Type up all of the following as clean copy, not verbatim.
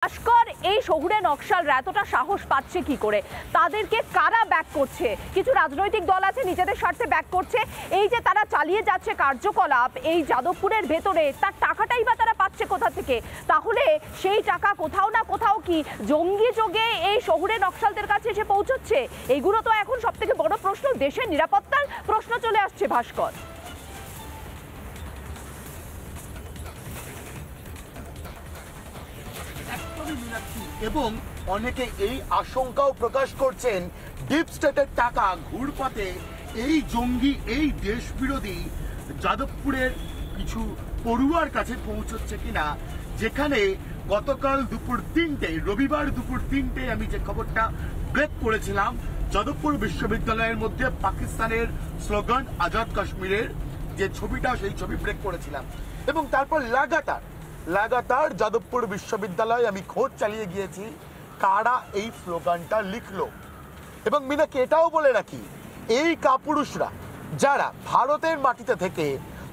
ভাস্কর এই শহুরে নকশালরা এতটা সাহস পাচ্ছে কি করে? তাদেরকে কারা ব্যাক করছে? কিছু রাজনৈতিক দল আছে নিজেদের স্বার্থে ব্যাক করছে। এই যে তারা চালিয়ে যাচ্ছে কার্যকলাপ এই যাদবপুরের ভেতরে, তার টাকাটাই বা তারা পাচ্ছে কোথা থেকে? তাহলে সেই টাকা কোথাও না কোথাও কি জঙ্গি যোগে এই শহুরে নকশালদের কাছে এসে পৌঁছচ্ছে? এইগুলো তো এখন সব থেকে বড় প্রশ্ন, দেশের নিরাপত্তার প্রশ্ন চলে আসছে ভাস্কর। এবং অনেকে এই আশঙ্কাও প্রকাশ করছেন ডিপ স্টেটের টাকা ঘুরপথে এই জঙ্গি এই দেশ বিরোধী যাদবপুরের কিছু পড়ুয়ার কাছে পৌঁছচ্ছে কিনা, যেখানে গতকাল দুপুর 3টে রবিবার দুপুর 3টে আমি যে খবরটা ব্রেক করেছিলাম, যাদবপুর বিশ্ববিদ্যালয়ের মধ্যে পাকিস্তানের স্লোগান আজাদ কাশ্মীরের যে ছবিটা, সেই ছবি ব্রেক করেছিলাম এবং তারপর লাগাতার যাদবপুর বিশ্ববিদ্যালয়ে আমি খোঁজ চালিয়ে গিয়েছি কারা এই স্লোগানটা লিখলো। এবং মিনাকে এটাও বলে রাখি, এই কাপুরুষরা যারা ভারতের মাটিতে থেকে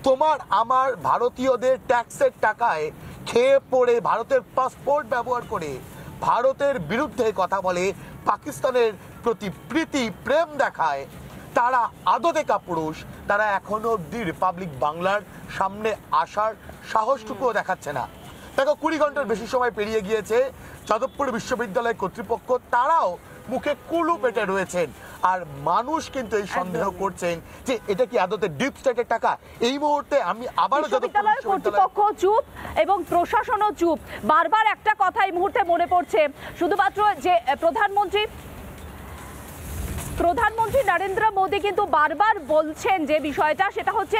তোমার আমার ভারতীয়দের ট্যাক্সের টাকায় খেয়ে পড়ে ভারতের পাসপোর্ট ব্যবহার করে ভারতের বিরুদ্ধে কথা বলে, পাকিস্তানের প্রতি প্রীতি প্রেম দেখায়, তারা আদতে কাপুরুষ। তারা এখনো অব্দি রিপাবলিক বাংলার সামনে আসার সাহসটুকুও দেখাচ্ছে না। দেখো 20 ঘন্টার বেশি সময় পেরিয়ে গিয়েছে, যাদবপুর বিশ্ববিদ্যালয় কর্তৃপক্ষ তারাও মুখে কুলু পেটে রয়েছেন। আর মানুষ কিন্তু এই সন্দেহ করছেন যে এটা কি আদতে ডিপ স্টেটের টাকা। এই মুহূর্তে আমি আবারও বিশ্ববিদ্যালয় কর্তৃপক্ষ চুপ এবং প্রশাসনও চুপ। বারবার একটা কথা এই মুহূর্তে মনে পড়ছে, শুধুমাত্র যে প্রধানমন্ত্রী নরেন্দ্র মোদী কিন্তু বারবার বলছেন যে বিষয়টা, সেটা হচ্ছে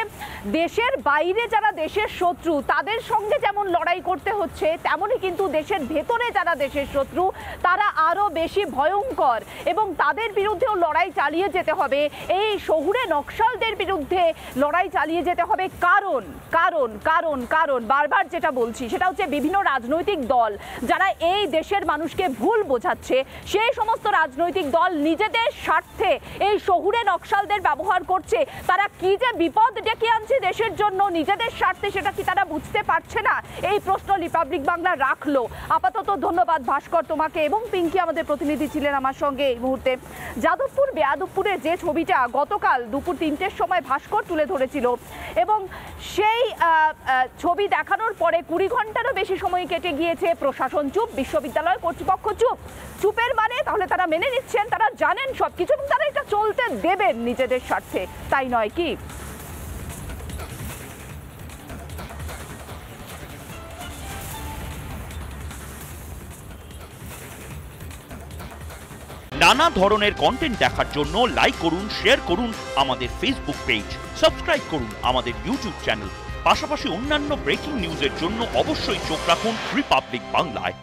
দেশের বাইরে যারা দেশের শত্রু তাদের সঙ্গে যেমন লড়াই করতে হচ্ছে, তেমনই কিন্তু দেশের ভেতরে যারা দেশের শত্রু তারা আরো বেশি ভয়ঙ্কর এবং তাদের বিরুদ্ধেও লড়াই চালিয়ে যেতে হবে। এই শহুরে নকশালদের বিরুদ্ধে লড়াই চালিয়ে যেতে হবে। কারণ কারণ কারণ কারণ বারবার যেটা বলছি সেটা হচ্ছে বিভিন্ন রাজনৈতিক দল যারা এই দেশের মানুষকে ভুল বোঝাচ্ছে, সেই সমস্ত রাজনৈতিক দল নিজেদের স্বার্থে এই শহুরে নকশালদের ব্যবহার করছে। তারা কি যে বিপদ ডেকে আনছে দেশের জন্য নিজেদের স্বার্থে, সেটা কি তারা বুঝতে পারছে না? এই প্রশ্ন রিপাবলিক বাংলা রাখলো। আপাতত ধন্যবাদ ভাস্কর তোমাকে এবং পিঙ্কি আমাদের প্রতিনিধি ছিলেন আমার সঙ্গে এই মুহূর্তে। যাদবপুর বেয়াদবপুরের যে ছবিটা গতকাল দুপুর 3টের সময় ভাস্কর তুলে ধরেছিল এবং সেই ছবি দেখানোর পরে 20 ঘন্টারও বেশি সময় কেটে গিয়েছে। প্রশাসন চুপ, বিশ্ববিদ্যালয় কর্তৃপক্ষ চুপ। চুপের মানে তাহলে তারা মেনে নিচ্ছেন, তারা জানেন সবকিছু এবং তারা এটা চলতে দেবেন নিজেদের স্বার্থে, তাই নয় কি? নানা ধরনের কন্টেন্ট দেখার জন্য লাইক করুন, শেয়ার করুন আমাদের ফেসবুক পেজ, সাবস্ক্রাইব করুন আমাদের ইউটিউব চ্যানেল। পাশাপাশি অন্যান্য ব্রেকিং নিউজের জন্য অবশ্যই চোখ রাখুন রিপাবলিক বাংলায়।